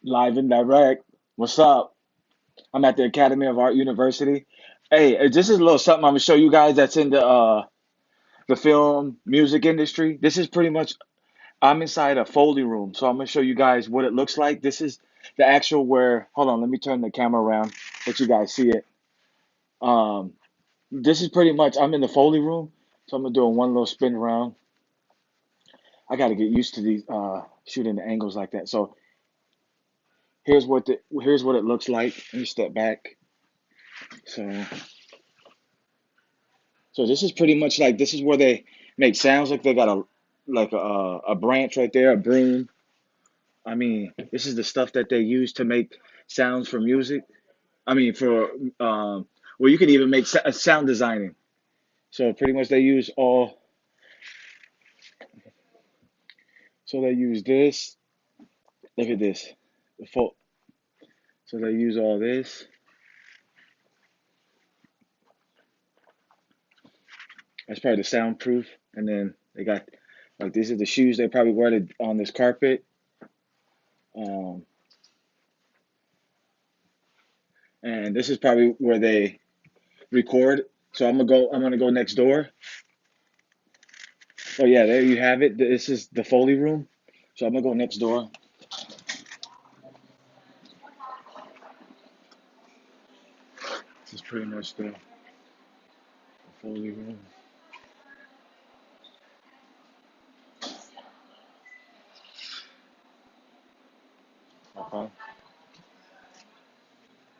Live and direct. What's up? I'm at the Academy of Art University. Hey, this is a little something I'm gonna show you guys that's in the film music industry. This is pretty much I'm inside a Foley room, so I'm gonna show you guys what it looks like. This is the actual where. Hold on, let me turn the camera around, let you guys see it. Um, this is pretty much I'm in the Foley room, so I'm gonna do a one little spin around. I got to get used to these shooting the angles like that. So here's what it looks like. Let me step back. So So this is pretty much like this is where they make sounds like they got a branch right there, a broom. I mean, this is the stuff that they use to make sounds for music. I mean, for well, you can even make sound designing. So pretty much they use all. So they use this. Look at this. The So they use all this. That's probably the soundproof. And then they got like these are the shoes they probably wear on this carpet. Um, and this is probably where they record. So I'm gonna go next door. Oh yeah, there you have it. This is the Foley room. So I'm gonna go next door. This is pretty much the Foley room. Okay.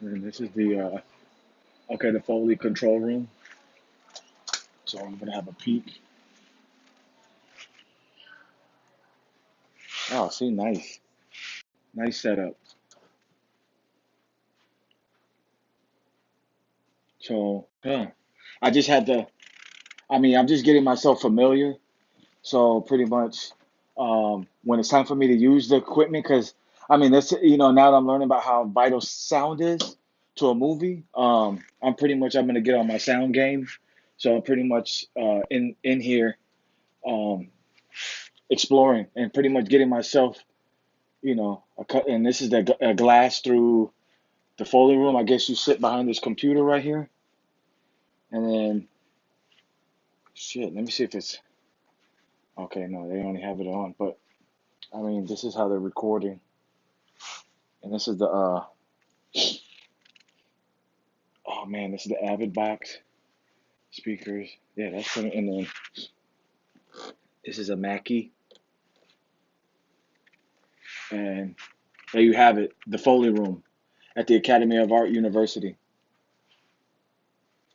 And this is the okay, the Foley control room. So I'm gonna have a peek. Oh, see, nice. Nice setup. So I just had to I mean, I'm just getting myself familiar. So pretty much, when it's time for me to use the equipment, because I mean, that's now that I'm learning about how vital sound is to a movie, I'm gonna get on my sound game. So I'm pretty much in here um, exploring and pretty much getting myself, and this is a glass through the Foley room. I guess you sit behind this computer right here, and then shit. Let me see if it's okay. No, they only have it on, but I mean, this is how they're recording. And this is the oh man, this is the Avid box speakers. Yeah, that's funny. And then this is a Mackie, and there you have it, the Foley room at the Academy of Art University.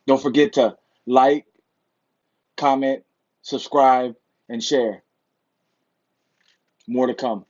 Don't forget to like, comment, subscribe, and share. More to come.